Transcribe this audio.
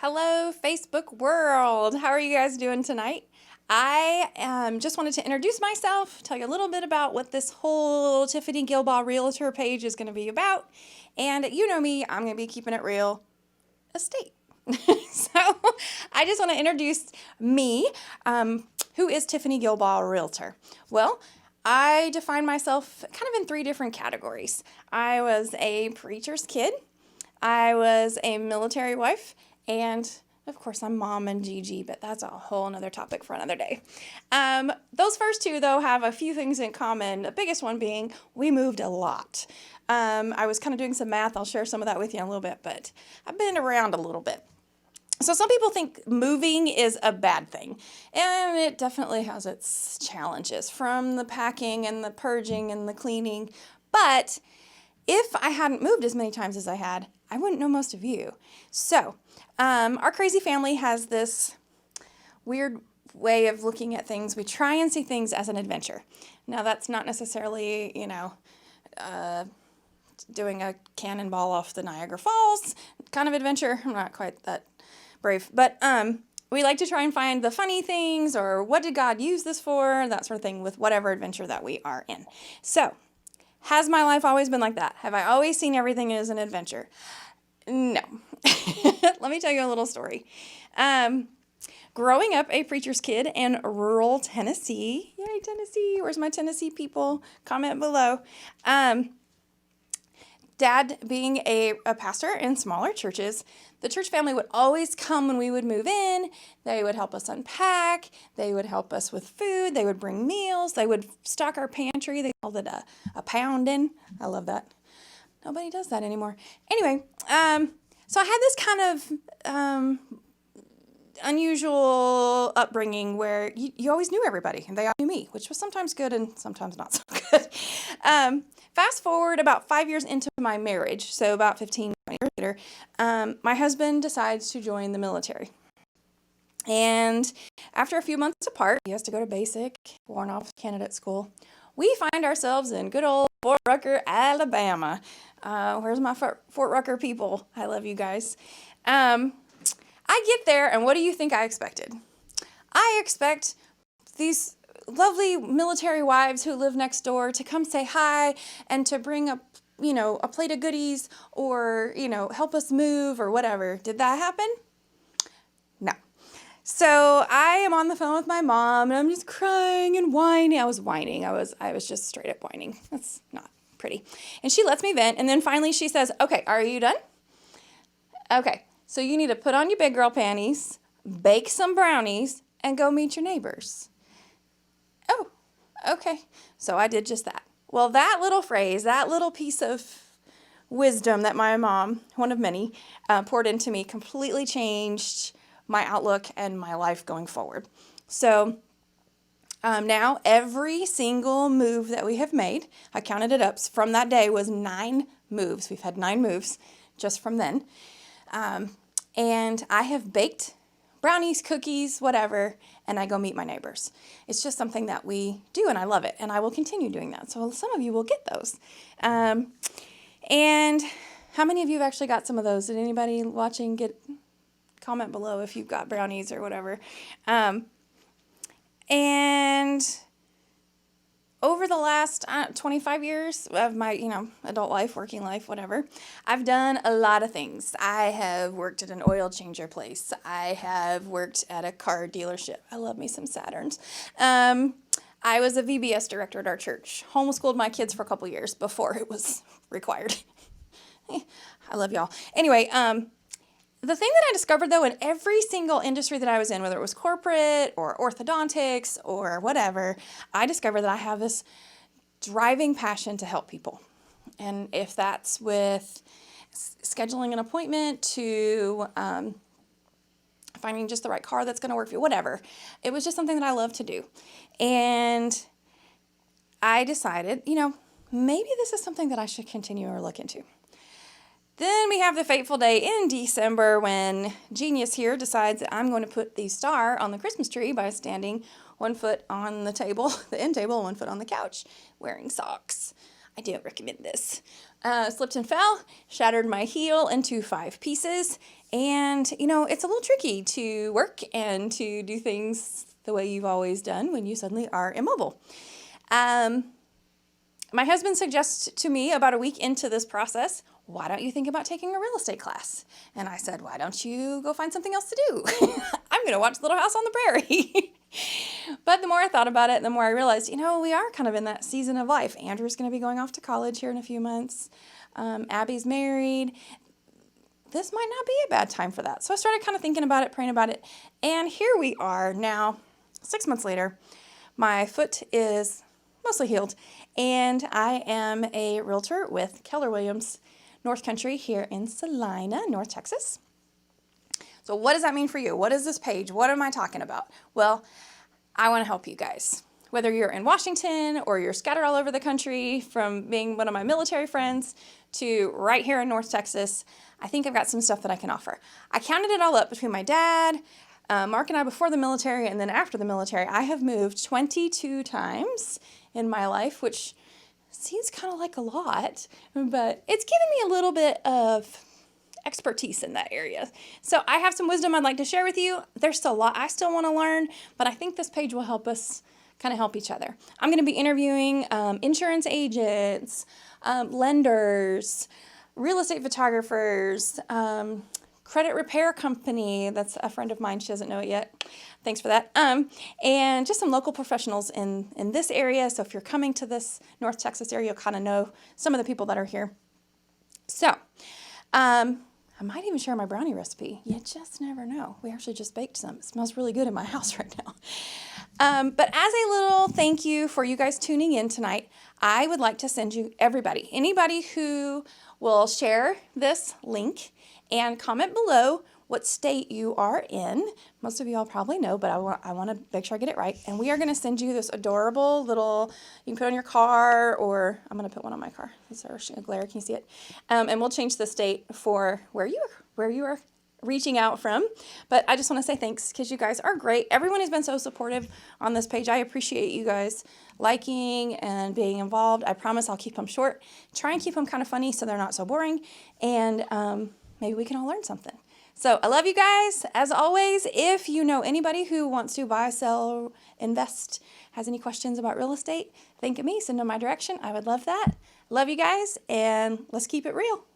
Hello, Facebook world. How are you guys doing tonight? I just wanted to introduce myself, tell you a little bit about what this whole Tiffany Gilbaugh Realtor page is going to be about. And you know me, I'm going to be keeping it real estate. So I just want to introduce me. Who is Tiffany Gilbaugh Realtor? Well, I define myself kind of in three different categories. I was a preacher's kid. I was a military wife. And of course, I'm mom and Gigi, but that's a whole nother topic for another day. Those first two, though, have a few things in common. The biggest one being we moved a lot. I was kind of doing some math. I'll share some of that with you in a little bit, but I've been around a little bit. So some people think moving is a bad thing, and it definitely has its challenges, from the packing and the purging and the cleaning. But if I hadn't moved as many times as I had, I wouldn't know most of you. So our crazy family has this weird way of looking at things. We try and see things as an adventure. Now, that's not necessarily, doing a cannonball off the Niagara Falls kind of adventure. I'm not quite that brave. But we like to try and find the funny things, or what did God use this for, that sort of thing, with whatever adventure that we are in. So, has my life always been like that? Have I always seen everything as an adventure? No. Let me tell you a little story. Growing up a preacher's kid in rural Tennessee, yay Tennessee, where's my Tennessee people? Comment below. Dad being a pastor in smaller churches, the church family would always come when we would move in. They would help us unpack. They would help us with food. They would bring meals. They would stock our pantry. They called it a poundin'. I love that. Nobody does that anymore. Anyway, so I had this kind of unusual upbringing where you always knew everybody, and they all knew me, which was sometimes good and sometimes not so good. Fast forward about 5 years into my marriage, so about 15 years later, my husband decides to join the military. And after a feort months apart, he has to go to basic, Warrant Officer Candidate School. We find ourselves in good old Fort Rucker, Alabama. Where's my Fort Rucker people? I love you guys. I get there, and what do you think I expected? I expect these lovely military wives who live next door to come say hi and to bring a plate of goodies, or, help us move or whatever. Did that happen? No. So I am on the phone with my mom, and I'm just crying and whining. I was whining. I was just straight up whining. That's not pretty. And she lets me vent, and then finally she says, "Okay, are you done? Okay, so you need to put on your big girl panties, bake some brownies, and go meet your neighbors." Oh, okay. So I did just that. Well, that little phrase, that little piece of wisdom that my mom, one of many, poured into me, completely changed my outlook and my life going forward. So now every single move that we have made, I counted it up, from that day was 9 moves. We've had 9 moves just from then. And I have baked brownies, cookies, whatever, and I go meet my neighbors. It's just something that we do, and I love it, and I will continue doing that. So some of you will get those. And how many of you have actually got some of those? Did anybody watching comment below if you've got brownies or whatever? And over the last 25 years of my, adult life, working life, whatever, I've done a lot of things. I have worked at an oil changer place. I have worked at a car dealership. I love me some Saturns. I was a VBS director at our church. Homeschooled my kids for a couple years before it was required. I love y'all. Anyway, the thing that I discovered, though, in every single industry that I was in, whether it was corporate or orthodontics or whatever, I discovered that I have this driving passion to help people. And if that's with scheduling an appointment to finding just the right car that's going to work for you, whatever, it was just something that I love to do. And I decided, maybe this is something that I should continue or look into. Then we have the fateful day in December when Genius here decides that I'm going to put the star on the Christmas tree by standing 1 foot on the table, the end table, 1 foot on the couch, wearing socks. I don't recommend this. Slipped and fell, shattered my heel into 5 pieces. And, it's a little tricky to work and to do things the way you've always done when you suddenly are immobile. My husband suggests to me about a week into this process, why don't you think about taking a real estate class? And I said, why don't you go find something else to do? I'm going to watch Little House on the Prairie. But the more I thought about it, the more I realized, we are kind of in that season of life. Andrew's going to be going off to college here in a few months. Abby's married. This might not be a bad time for that. So I started kind of thinking about it, praying about it. And here we are now, 6 months later. My foot is mostly healed, and I am a realtor with Keller Williams North Country here in Celina, North Texas. So what does that mean for you? What is this page? What am I talking about? Well, I want to help you guys. Whether you're in Washington or you're scattered all over the country, from being one of my military friends to right here in North Texas, I think I've got some stuff that I can offer. I counted it all up between my dad, Mark and I before the military, and then after the military. I have moved 22 times in my life, which seems kind of like a lot, but it's given me a little bit of expertise in that area. So I have some wisdom I'd like to share with you. There's still a lot I still want to learn, but I think this page will help us kind of help each other. I'm going to be interviewing insurance agents, lenders, real estate photographers, credit repair company. That's a friend of mine. She doesn't know it yet. Thanks for that. And just some local professionals in this area. So if you're coming to this North Texas area, you'll kind of know some of the people that are here. So I might even share my brownie recipe. You just never know. We actually just baked some. It smells really good in my house right now. But as a little thank you for you guys tuning in tonight, I would like to send you anybody who will share this link and comment below what state you are in. Most of you all probably know, but I want to make sure I get it right. And we are going to send you this adorable little, you can put on your car, or I'm going to put one on my car. Is there a glare? Can you see it? And we'll change the state for where you are reaching out from. But I just want to say thanks, because you guys are great. Everyone has been so supportive on this page. I appreciate you guys liking and being involved. I promise I'll keep them short. Try and keep them kind of funny so they're not so boring. And maybe we can all learn something. So I love you guys. As always, if you know anybody who wants to buy, sell, invest, has any questions about real estate, think of me, send them my direction. I would love that. Love you guys, and let's keep it real.